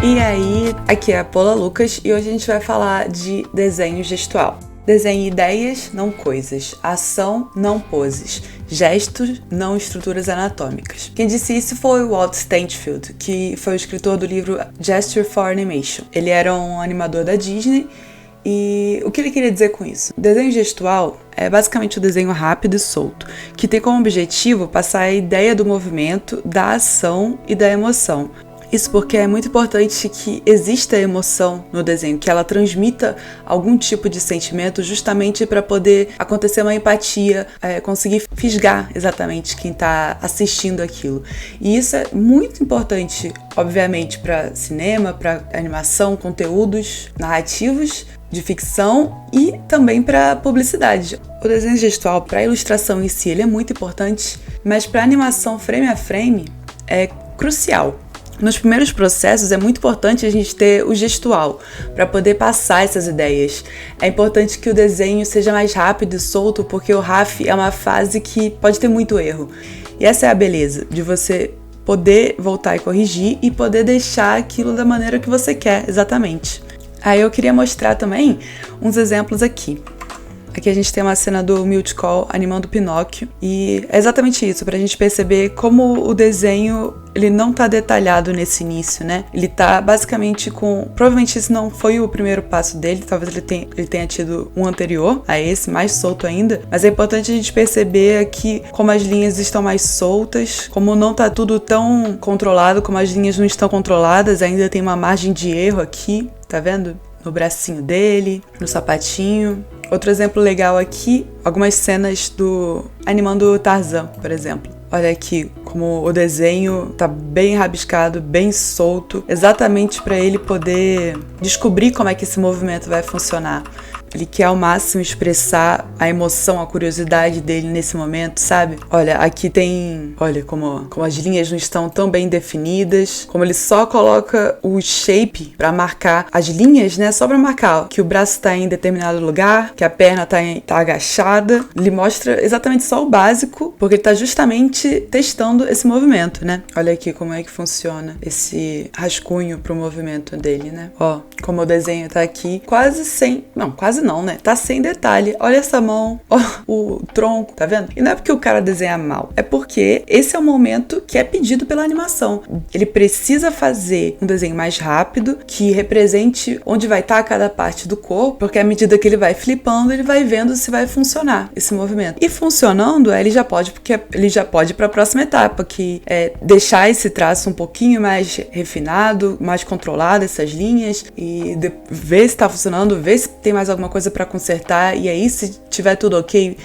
E aí, aqui é a Paula Lucas e hoje a gente vai falar de desenho gestual. Desenhe ideias, não coisas. Ação, não poses. Gestos, não estruturas anatômicas. Quem disse isso foi o Walt Stanfield, que foi o escritor do livro Gesture for Animation. Ele era um animador da Disney e o que ele queria dizer com isso? O desenho gestual é basicamente o desenho rápido e solto, que tem como objetivo passar a ideia do movimento, da ação e da emoção. Isso porque é muito importante que exista emoção no desenho, que ela transmita algum tipo de sentimento justamente para poder acontecer uma empatia, conseguir fisgar exatamente quem está assistindo aquilo. E isso é muito importante, obviamente, para cinema, para animação, conteúdos narrativos, de ficção e também para publicidade. O desenho gestual, para a ilustração em si, ele é muito importante, mas para a animação frame a frame é crucial. Nos primeiros processos é muito importante a gente ter o gestual para poder passar essas ideias. É importante que o desenho seja mais rápido e solto, porque o RAF é uma fase que pode ter muito erro. E essa é a beleza, de você poder voltar e corrigir e poder deixar aquilo da maneira que você quer, exatamente. Aí eu queria mostrar também uns exemplos aqui. Aqui a gente tem uma cena do Multicol animando Pinóquio e é exatamente isso, pra gente perceber como o desenho ele não tá detalhado nesse início, né? Ele tá basicamente com... Provavelmente esse não foi o primeiro passo dele, talvez ele tenha tido um anterior a esse, mais solto ainda, mas é importante a gente perceber aqui como as linhas estão mais soltas, como não tá tudo tão controlado, como as linhas não estão controladas, ainda tem uma margem de erro aqui, tá vendo? No bracinho dele, no sapatinho. Outro exemplo legal aqui, algumas cenas do animando Tarzan, por exemplo. Olha aqui como o desenho tá bem rabiscado, bem solto, exatamente para ele poder descobrir como é que esse movimento vai funcionar. Ele quer ao máximo expressar a emoção, a curiosidade dele nesse momento, sabe? Olha, aqui tem... Olha como as linhas não estão tão bem definidas, como ele só coloca o shape pra marcar as linhas, né? Só pra marcar que o braço tá em determinado lugar, que a perna tá agachada. Ele mostra exatamente só o básico, porque ele tá justamente testando esse movimento, né? Olha aqui como é que funciona esse rascunho pro movimento dele, né? Ó, como o desenho tá aqui, quase sem... Não, quase não, né? Tá sem detalhe. Olha essa mão, ó, o tronco, tá vendo? E não é porque o cara desenha mal, é porque esse é o momento que é pedido pela animação. Ele precisa fazer um desenho mais rápido, que represente onde vai estar cada parte do corpo, porque à medida que ele vai flipando, ele vai vendo se vai funcionar esse movimento. E funcionando, ele já pode ir para a próxima etapa, que é deixar esse traço um pouquinho mais refinado, mais controlado, essas linhas, e ver se tá funcionando, ver se tem mais alguma coisa para consertar, e aí se tiver tudo ok,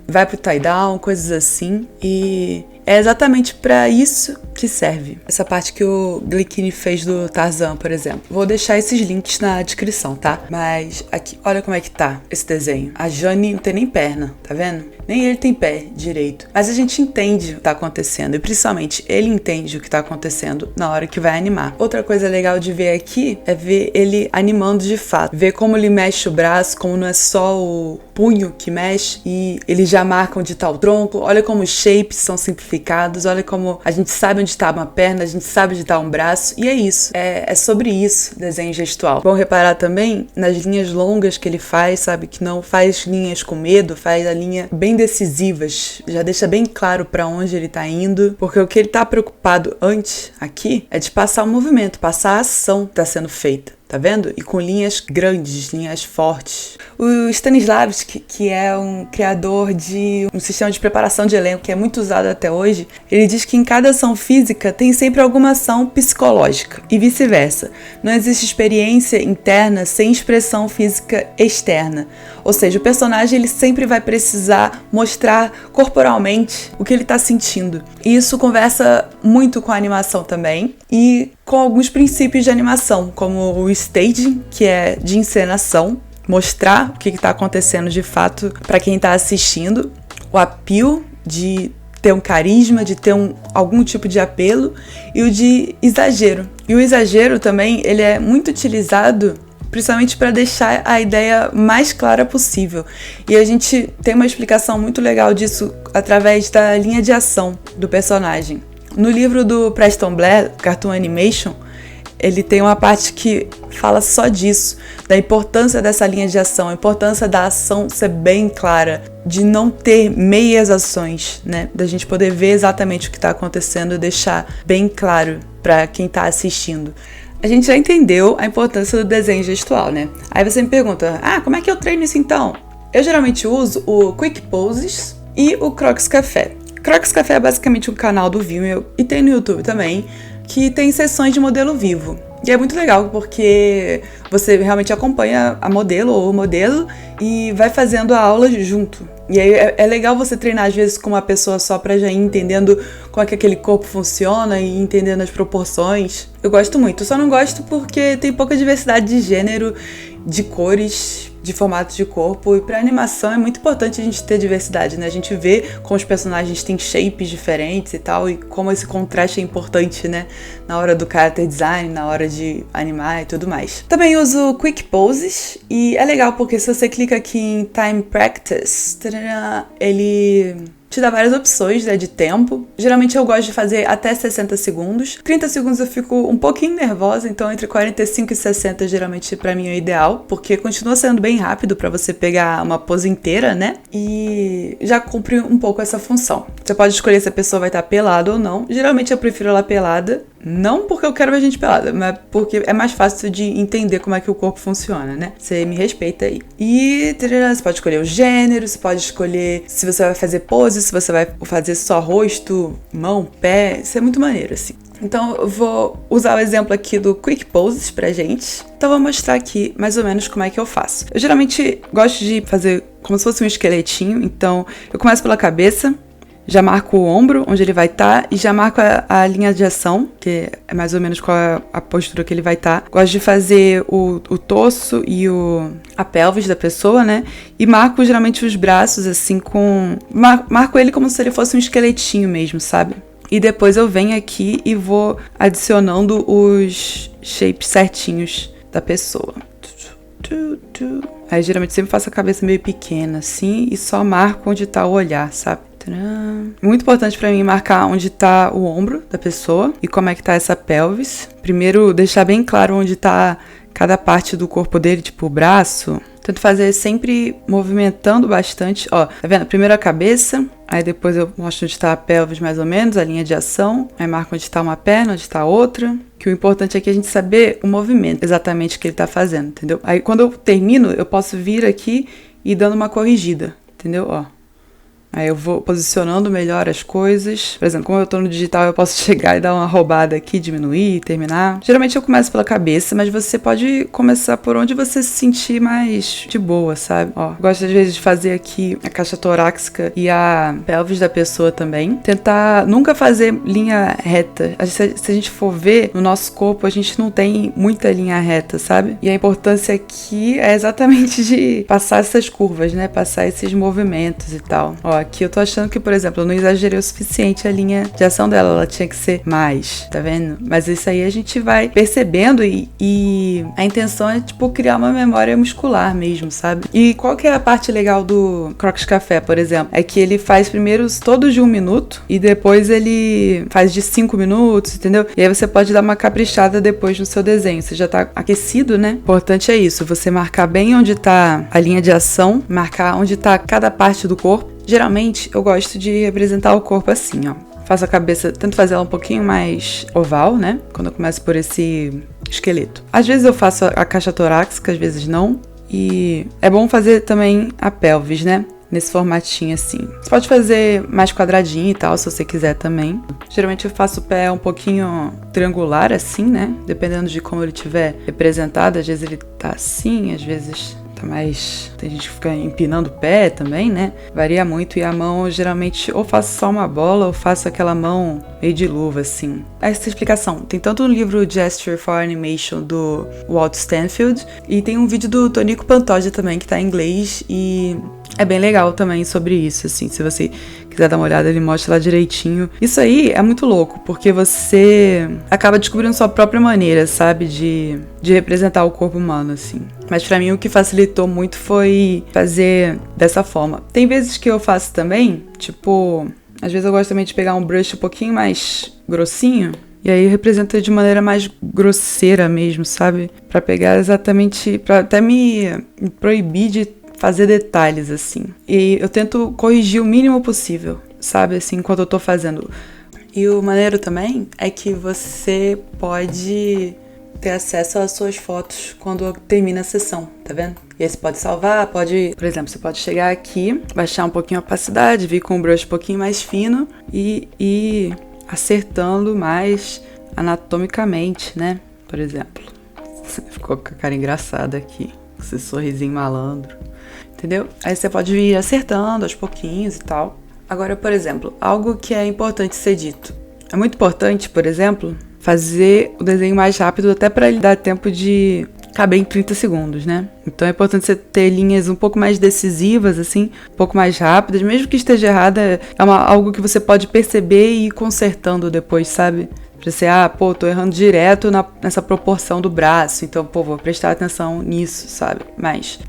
vai pro tie-down, coisas assim. E é exatamente para isso que serve essa parte que o Glicini fez do Tarzan, por exemplo. Vou deixar esses links na descrição, tá? Mas aqui, olha como é que tá esse desenho. A Jane não tem nem perna, tá vendo? Nem ele tem pé direito. Mas a gente entende o que tá acontecendo. E principalmente, ele entende o que tá acontecendo na hora que vai animar. Outra coisa legal de ver aqui é ver ele animando de fato. Ver como ele mexe o braço, como não é só o punho que mexe. E eles já marcam onde tá o tronco. Olha como os shapes são simplificados. Olha como a gente sabe onde tá uma perna, a gente sabe onde tá um braço. E é isso. É sobre isso, desenho gestual. Vão reparar também nas linhas longas que ele faz, sabe? Que não faz linhas com medo, faz a linha bem decisivas, já deixa bem claro para onde ele tá indo, porque o que ele tá preocupado antes aqui é de passar o movimento, passar a ação que tá sendo feita. Tá vendo? E com linhas grandes, linhas fortes. O Stanislavski, que é um criador de um sistema de preparação de elenco que é muito usado até hoje, ele diz que em cada ação física tem sempre alguma ação psicológica e vice-versa. Não existe experiência interna sem expressão física externa. Ou seja, o personagem ele sempre vai precisar mostrar corporalmente o que ele está sentindo. E isso conversa muito com a animação também e com alguns princípios de animação, como o staging, que é de encenação, mostrar o que está acontecendo de fato para quem está assistindo, o appeal, de ter um carisma, de ter algum tipo de apelo, e o de exagero. E o exagero também ele é muito utilizado principalmente para deixar a ideia mais clara possível. E a gente tem uma explicação muito legal disso através da linha de ação do personagem. No livro do Preston Blair, Cartoon Animation, ele tem uma parte que fala só disso, da importância dessa linha de ação, a importância da ação ser bem clara, de não ter meias ações, né? Da gente poder ver exatamente o que está acontecendo e deixar bem claro para quem está assistindo. A gente já entendeu a importância do desenho gestual, né? Aí você me pergunta, como é que eu treino isso então? Eu geralmente uso o Quick Poses e o Crocs Café. Crocs Café é basicamente um canal do Vimeo e tem no YouTube também, que tem sessões de modelo vivo. E é muito legal porque você realmente acompanha a modelo ou o modelo e vai fazendo a aula junto. E aí é legal você treinar às vezes com uma pessoa só pra já ir entendendo como é que aquele corpo funciona e entendendo as proporções. Eu gosto muito, só não gosto porque tem pouca diversidade de gênero, de cores, de formatos de corpo, e pra animação é muito importante a gente ter diversidade, né? A gente vê como os personagens têm shapes diferentes e tal, e como esse contraste é importante, né? Na hora do character design, na hora de animar e tudo mais. Também uso Quick Poses, e é legal porque se você clica aqui em Time Practice, ele te dá várias opções, né, de tempo. Geralmente eu gosto de fazer até 60 segundos. 30 segundos eu fico um pouquinho nervosa, então entre 45 e 60 geralmente pra mim é o ideal, porque continua sendo bem rápido pra você pegar uma pose inteira, né? E já cumpre um pouco essa função. Você pode escolher se a pessoa vai estar pelada ou não. Geralmente eu prefiro ela pelada, não porque eu quero ver gente pelada, mas porque é mais fácil de entender como é que o corpo funciona, né? Você me respeita aí. E você pode escolher o gênero, você pode escolher se você vai fazer pose, se você vai fazer só rosto, mão, pé. Isso é muito maneiro, assim. Então eu vou usar o exemplo aqui do Quick Poses pra gente. Então eu vou mostrar aqui mais ou menos como é que eu faço. Eu geralmente gosto de fazer como se fosse um esqueletinho, então eu começo pela cabeça, já marco o ombro, onde ele vai estar, e já marco a linha de ação, que é mais ou menos qual é a postura que ele vai estar. Gosto de fazer o torso e a pelvis da pessoa, né? E marco geralmente os braços, assim, marco ele como se ele fosse um esqueletinho mesmo, sabe? E depois eu venho aqui e vou adicionando os shapes certinhos da pessoa. Aí geralmente sempre faço a cabeça meio pequena, assim, e só marco onde tá o olhar, sabe? Muito importante pra mim marcar onde tá o ombro da pessoa e como é que tá essa pelvis. Primeiro deixar bem claro onde tá cada parte do corpo dele, tipo o braço. Tento fazer sempre movimentando bastante. Ó, tá vendo? Primeiro a cabeça, aí depois eu mostro onde tá a pelvis mais ou menos, a linha de ação. Aí marco onde tá uma perna, onde tá outra. Que o importante aqui é a gente saber o movimento exatamente que ele tá fazendo, entendeu? Aí quando eu termino, eu posso vir aqui e ir dando uma corrigida, entendeu? Ó. Aí eu vou posicionando melhor as coisas. Por exemplo, como eu tô no digital, eu posso chegar e dar uma roubada aqui, diminuir, terminar. Geralmente eu começo pela cabeça, mas você pode começar por onde você se sentir mais de boa, sabe? Ó, gosto às vezes de fazer aqui a caixa torácica e a pelvis da pessoa também. Tentar nunca fazer linha reta. Se a gente for ver no nosso corpo, a gente não tem muita linha reta, sabe? E a importância aqui é exatamente de passar essas curvas, né? Passar esses movimentos e tal. Ó, aqui eu tô achando que, por exemplo, eu não exagerei o suficiente a linha de ação dela, ela tinha que ser mais, tá vendo? Mas isso aí a gente vai percebendo e a intenção é, tipo, criar uma memória muscular mesmo, sabe? E qual que é a parte legal do Crocs Café, por exemplo? É que ele faz primeiro todos de 1 minuto e depois ele faz de 5 minutos, entendeu? E aí você pode dar uma caprichada depois no seu desenho, você já tá aquecido, né? O importante é isso, você marcar bem onde tá a linha de ação, marcar onde tá cada parte do corpo. Geralmente, eu gosto de representar o corpo assim, ó. Faço a cabeça, tento fazer ela um pouquinho mais oval, né? Quando eu começo por esse esqueleto. Às vezes eu faço a caixa torácica, às vezes não. E é bom fazer também a pelvis, né? Nesse formatinho assim. Você pode fazer mais quadradinho e tal, se você quiser também. Geralmente eu faço o pé um pouquinho triangular assim, né? Dependendo de como ele estiver representado. Às vezes ele tá assim, às vezes tá mais... Tem gente que fica empinando o pé também, né? Varia muito. E a mão, geralmente, ou faço só uma bola, ou faço aquela mão meio de luva, assim. Essa explicação. Tem tanto no livro Gesture for Animation, do Walt Stanfield, e tem um vídeo do Tonico Pantoja também, que tá em inglês, e é bem legal também sobre isso, assim. Se você quiser dar uma olhada, ele mostra lá direitinho. Isso aí é muito louco, porque você acaba descobrindo sua própria maneira, sabe? De representar o corpo humano, assim. Mas pra mim o que facilitou muito foi fazer dessa forma. Tem vezes que eu faço também, tipo... Às vezes eu gosto também de pegar um brush um pouquinho mais grossinho E aí representa de maneira mais grosseira mesmo, sabe? Pra pegar exatamente, pra até me proibir de fazer detalhes, assim. E eu tento corrigir o mínimo possível, sabe? Assim, enquanto eu tô fazendo. E o maneiro também é que você pode ter acesso às suas fotos quando termina a sessão, tá vendo? E aí você pode salvar, por exemplo, você pode chegar aqui, baixar um pouquinho a opacidade, vir com o brush um pouquinho mais fino e ir acertando mais anatomicamente, né? Por exemplo. Ficou com a cara engraçada aqui, com esse sorrisinho malandro, entendeu? Aí você pode vir acertando aos pouquinhos e tal. Agora, por exemplo, algo que é importante ser dito. É muito importante, por exemplo, fazer o desenho mais rápido, até para ele dar tempo de caber em 30 segundos, né? Então é importante você ter linhas um pouco mais decisivas, assim, um pouco mais rápidas, mesmo que esteja errada, algo que você pode perceber e ir consertando depois, sabe? Pra você, tô errando direto nessa proporção do braço, então, vou prestar atenção nisso, sabe?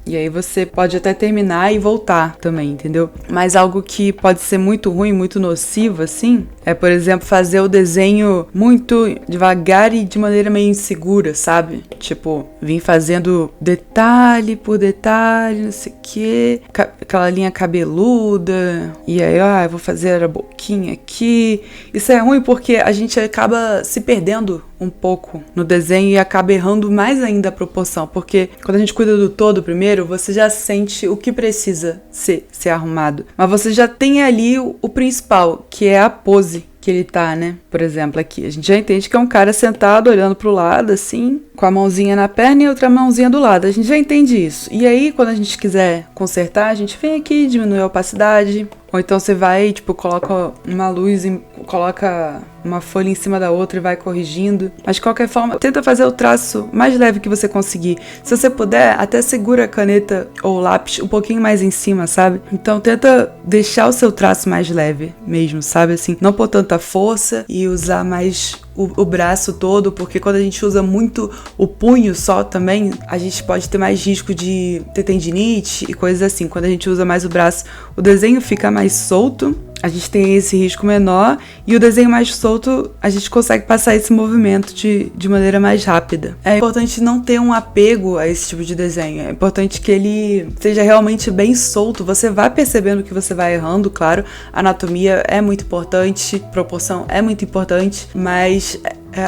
E aí você pode até terminar e voltar também, entendeu? Mas algo que pode ser muito ruim, muito nocivo, assim, é, por exemplo, fazer o desenho muito devagar e de maneira meio insegura, sabe? Tipo, vir fazendo detalhe por detalhe, não sei o quê, aquela linha cabeluda, e aí, eu vou fazer a boquinha aqui. Isso é ruim porque a gente acaba se perdendo um pouco no desenho e acaba errando mais ainda a proporção, porque quando a gente cuida do todo primeiro, você já sente o que precisa ser arrumado, mas você já tem ali o principal, que é a pose que ele tá, né? Por exemplo, aqui, a gente já entende que é um cara sentado, olhando pro lado, assim, com a mãozinha na perna e outra mãozinha do lado. A gente já entende isso. E aí, quando a gente quiser consertar, a gente vem aqui, diminui a opacidade, ou então você vai, coloca uma luz, coloca uma folha em cima da outra e vai corrigindo. Mas de qualquer forma, tenta fazer o traço mais leve que você conseguir. Se você puder, até segura a caneta ou o lápis um pouquinho mais em cima, sabe? Então tenta deixar o seu traço mais leve mesmo, sabe? Assim, não pôr tanta força e usar mais o braço todo, porque quando a gente usa muito o punho só também, a gente pode ter mais risco de ter tendinite e coisas assim. Quando a gente usa mais o braço, o desenho fica mais solto, a gente tem esse risco menor, e o desenho mais solto, a gente consegue passar esse movimento de maneira mais rápida. É importante não ter um apego a esse tipo de desenho, é importante que ele seja realmente bem solto, você vai percebendo que você vai errando, claro, anatomia é muito importante, proporção é muito importante, mas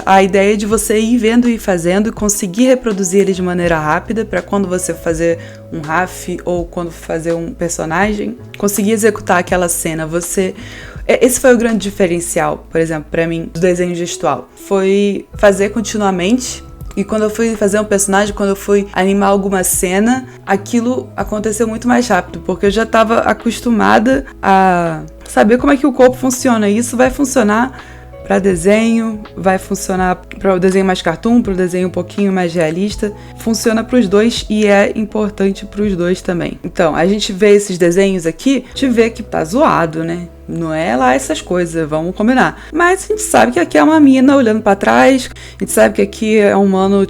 a ideia é de você ir vendo e fazendo e conseguir reproduzir ele de maneira rápida para quando você fazer um RAF ou quando fazer um personagem, conseguir executar aquela cena. Esse foi o grande diferencial, por exemplo, para mim, do desenho gestual. Foi fazer continuamente. E quando eu fui fazer um personagem, quando eu fui animar alguma cena, aquilo aconteceu muito mais rápido, porque eu já estava acostumada a saber como é que o corpo funciona. E isso vai funcionar para desenho, vai funcionar para o desenho mais cartoon, para o desenho um pouquinho mais realista, funciona para os dois e é importante para os dois também. Então, a gente vê esses desenhos aqui, a gente vê que tá zoado, né? Não é lá essas coisas, vamos combinar. Mas a gente sabe que aqui é uma mina olhando pra trás, a gente sabe que aqui é um mano,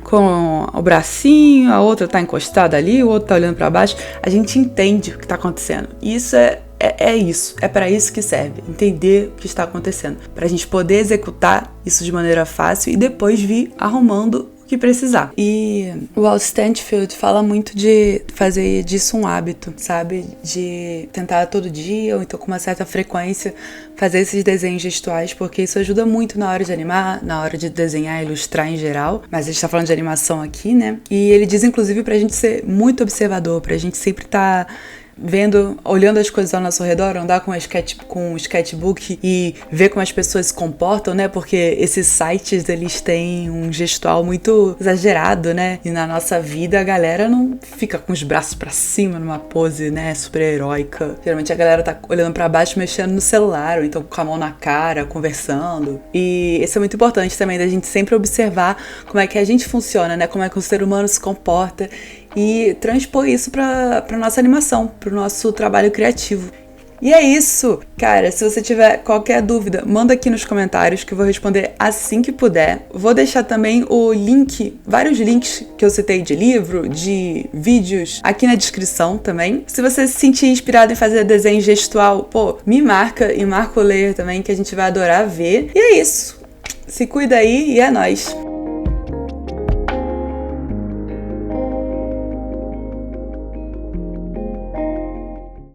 com o bracinho, a outra tá encostada ali, o outro tá olhando pra baixo. A gente entende o que tá acontecendo. E isso é para isso que serve, entender o que está acontecendo, pra gente poder executar isso de maneira fácil e depois vir arrumando o que precisar. E o Walt Stanfield fala muito de fazer disso um hábito, sabe? De tentar todo dia, ou então com uma certa frequência, fazer esses desenhos gestuais, porque isso ajuda muito na hora de animar, na hora de desenhar e ilustrar em geral, mas a gente tá falando de animação aqui, né? E ele diz, inclusive, pra gente ser muito observador, pra gente sempre tá vendo, olhando as coisas ao nosso redor, andar com um sketchbook e ver como as pessoas se comportam, né? Porque esses sites, eles têm um gestual muito exagerado, né? E na nossa vida, a galera não fica com os braços pra cima numa pose, né? Super heróica. Geralmente a galera tá olhando pra baixo, mexendo no celular, ou então com a mão na cara, conversando. E isso é muito importante também, da gente sempre observar como é que a gente funciona, né? Como é que o ser humano se comporta e transpor isso pra nossa animação, pro nosso trabalho criativo. E é isso, cara. Se você tiver qualquer dúvida, manda aqui nos comentários que eu vou responder assim que puder. Vou deixar também o link, vários links que eu citei de livro, de vídeos, aqui na descrição também. Se você se sentir inspirado em fazer desenho gestual, me marca e marca o Layer também, que a gente vai adorar ver. E é isso. Se cuida aí e é nóis!